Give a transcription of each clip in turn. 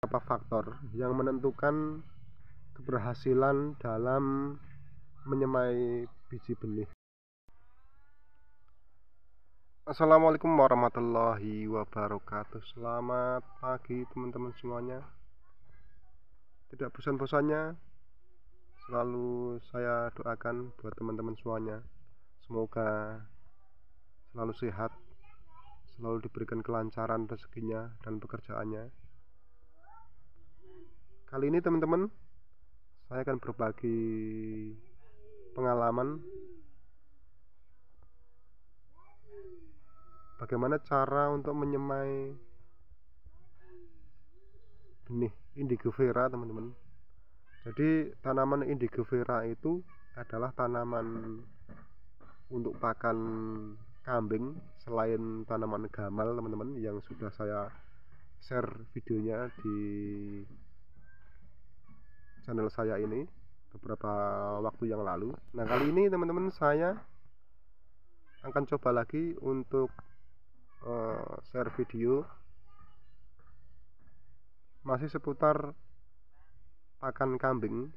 beberapa faktor yang menentukan keberhasilan dalam menyemai biji benih. Assalamualaikum warahmatullahi wabarakatuh. Selamat pagi teman-teman semuanya. Tidak bosan-bosannya selalu saya doakan buat teman-teman semuanya, semoga selalu sehat, selalu diberikan kelancaran rezekinya dan pekerjaannya. Kali ini teman-teman, saya akan berbagi pengalaman bagaimana cara untuk menyemai benih indigo vera, teman-teman. Jadi tanaman indigo vera itu adalah tanaman untuk pakan kambing selain tanaman gamal, teman-teman, yang sudah saya share videonya di channel saya ini beberapa waktu yang lalu. Nah, kali ini teman-teman saya akan coba lagi untuk share video masih seputar pakan kambing.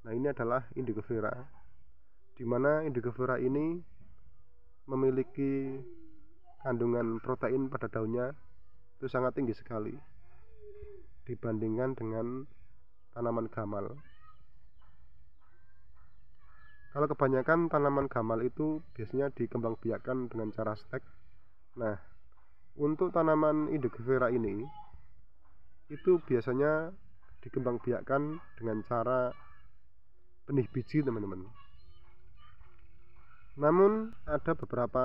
Nah, ini adalah indigo vera, dimana indigo vera ini memiliki kandungan protein pada daunnya itu sangat tinggi sekali dibandingkan dengan tanaman gamal. Kalau kebanyakan tanaman gamal itu biasanya dikembangbiakkan dengan cara stek. Nah, untuk tanaman indigo vera ini itu biasanya dikembangbiakkan dengan cara benih biji, teman-teman. Namun ada beberapa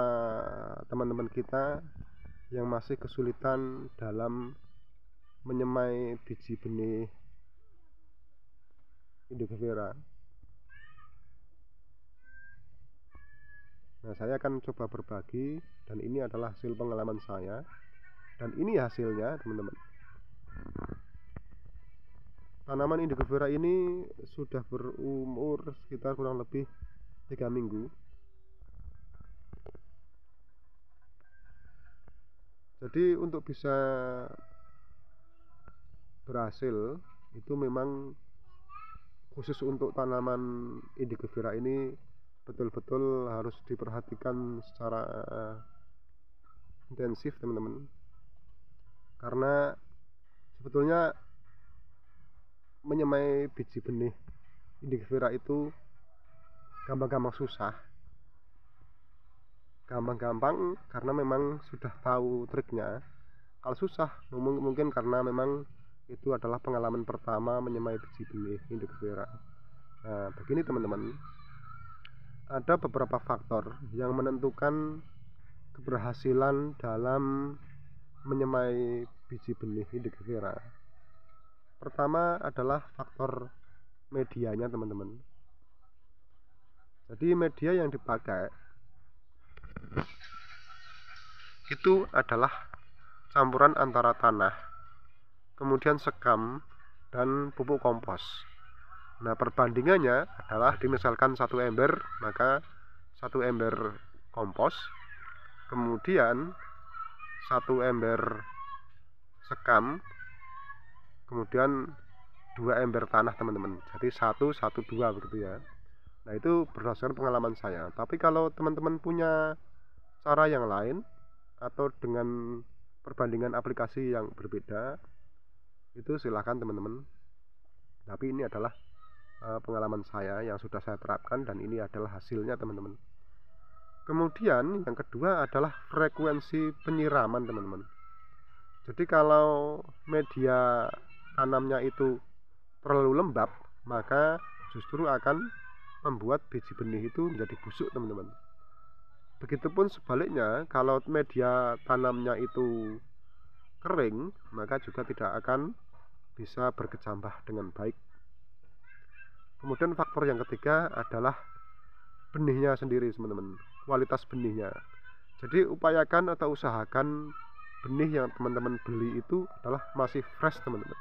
teman-teman kita yang masih kesulitan dalam menyemai biji benih indigo vera. Nah, saya akan coba berbagi, dan ini adalah hasil pengalaman saya, dan ini hasilnya, teman-teman. Tanaman indigo vera ini sudah berumur sekitar kurang lebih 3 minggu. Jadi untuk bisa berhasil itu memang khusus untuk tanaman indigo vera ini betul-betul harus diperhatikan secara intensif, teman-teman. Karena sebetulnya menyemai biji benih indigo vera itu gampang-gampang susah, gampang-gampang karena memang sudah tahu triknya. Kalau susah mungkin karena memang itu adalah pengalaman pertama menyemai biji benih indigo vera. Nah, begini teman-teman, ada beberapa faktor yang menentukan keberhasilan dalam menyemai biji benih indigo vera. Pertama adalah faktor medianya, teman-teman. Jadi media yang dipakai itu adalah campuran antara tanah, kemudian sekam, dan pupuk kompos. Nah, perbandingannya adalah misalkan 1 ember, maka 1 ember kompos, kemudian 1 ember sekam, kemudian 2 ember tanah, teman-teman. Jadi 1, 1, 2 begitu ya. Nah, itu berdasarkan pengalaman saya. Tapi kalau teman-teman punya cara yang lain atau dengan perbandingan aplikasi yang berbeda, itu silahkan, teman-teman. Tapi ini adalah pengalaman saya yang sudah saya terapkan, dan ini adalah hasilnya, teman-teman. Kemudian yang kedua adalah frekuensi penyiraman, teman-teman. Jadi kalau media tanamnya itu terlalu lembab, maka justru akan membuat biji benih itu menjadi busuk, teman-teman. Begitupun sebaliknya, kalau media tanamnya itu kering, maka juga tidak akan bisa berkecambah dengan baik. Kemudian faktor yang ketiga adalah benihnya sendiri, teman-teman, kualitas benihnya. Jadi upayakan atau usahakan benih yang teman-teman beli itu adalah masih fresh, teman-teman.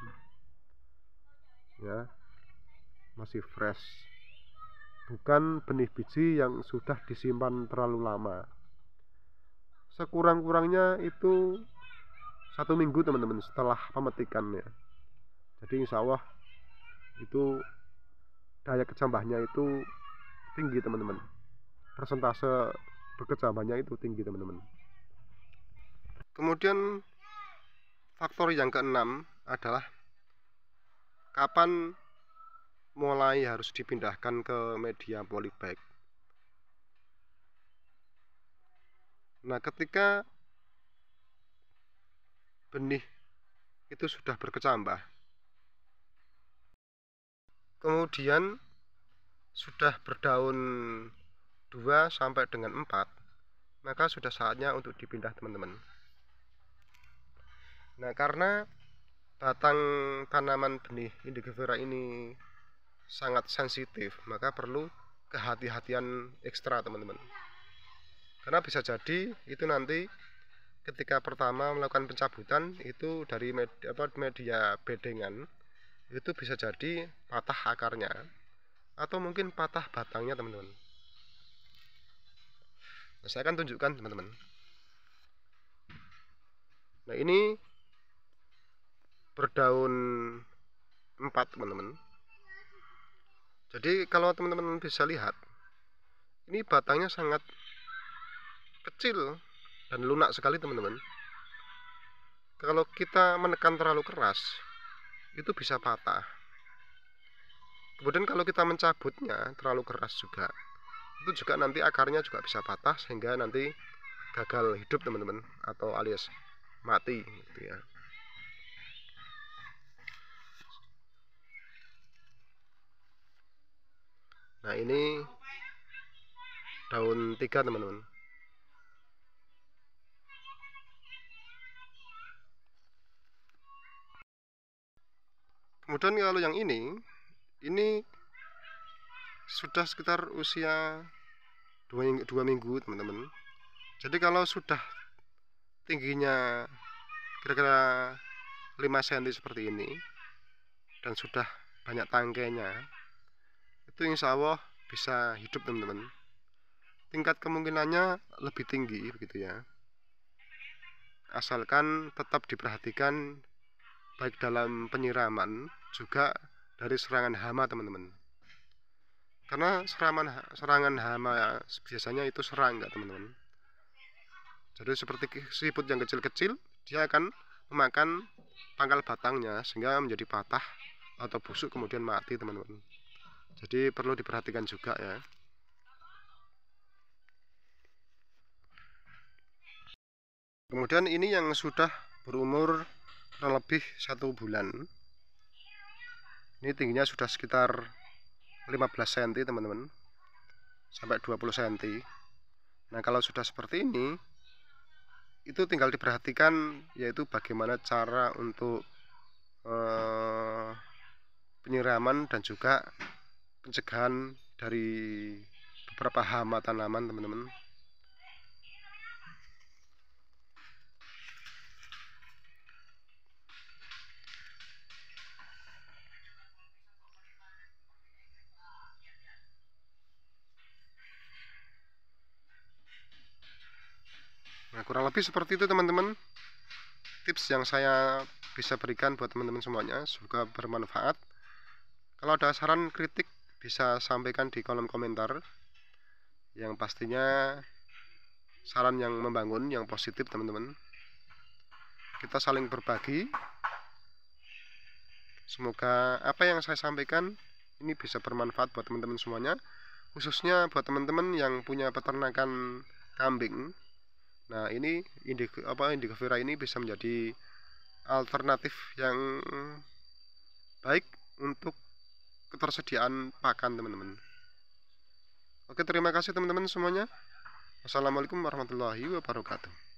Ya, masih fresh, bukan benih biji yang sudah disimpan terlalu lama. Sekurang-kurangnya itu 1 minggu teman-teman setelah pemetikannya. Jadi insya Allah itu daya kecambahnya itu tinggi teman-teman, persentase berkecambahnya itu tinggi teman-teman. Kemudian faktor yang keenam adalah kapan mulai harus dipindahkan ke media polybag. Nah, ketika benih itu sudah berkecambah, kemudian sudah berdaun 2 sampai dengan 4, maka sudah saatnya untuk dipindah teman-teman. Nah, karena batang tanaman benih Indigofera ini sangat sensitif, maka perlu kehati-hatian ekstra teman-teman. Karena bisa jadi itu nanti ketika pertama melakukan pencabutan itu dari media bedengan, itu bisa jadi patah akarnya atau mungkin patah batangnya teman-teman. Nah, saya akan tunjukkan teman-teman. Nah, ini berdaun 4 teman-teman. Jadi kalau teman-teman bisa lihat, ini batangnya sangat kecil dan lunak sekali teman-teman. Kalau kita menekan terlalu keras, itu bisa patah. Kemudian kalau kita mencabutnya terlalu keras juga, itu juga nanti akarnya juga bisa patah sehingga nanti gagal hidup teman-teman, atau alias mati gitu ya. Nah, ini daun 3 teman-teman. Kemudian kalau yang ini sudah sekitar usia 2 minggu teman-teman. Jadi kalau sudah tingginya kira-kira 5 cm seperti ini dan sudah banyak tangkainya, itu insya Allah bisa hidup teman-teman. Tingkat kemungkinannya lebih tinggi begitu ya, asalkan tetap diperhatikan baik dalam penyiraman juga dari serangan hama teman-teman. Karena serangan hama biasanya itu serang enggak teman-teman. Jadi seperti siput yang kecil-kecil, dia akan memakan pangkal batangnya sehingga menjadi patah atau busuk kemudian mati teman-teman. Jadi perlu diperhatikan juga ya. Kemudian ini yang sudah berumur kurang lebih 1 bulan. Ini tingginya sudah sekitar 15 cm teman-teman, sampai 20 cm. Nah, kalau sudah seperti ini, itu tinggal diperhatikan yaitu bagaimana cara untuk penyiraman dan juga pencegahan dari beberapa hama tanaman teman-teman. Nah, kurang lebih seperti itu teman-teman tips yang saya bisa berikan buat teman-teman semuanya. Semoga bermanfaat. Kalau ada saran kritik bisa sampaikan di kolom komentar, yang pastinya saran yang membangun, yang positif teman-teman. Kita saling berbagi. Semoga apa yang saya sampaikan ini bisa bermanfaat buat teman-teman semuanya, khususnya buat teman-teman yang punya peternakan kambing. Nah, ini Indigofera ini bisa menjadi alternatif yang baik untuk ketersediaan pakan teman-teman. Oke, terima kasih teman-teman semuanya. Assalamualaikum warahmatullahi wabarakatuh.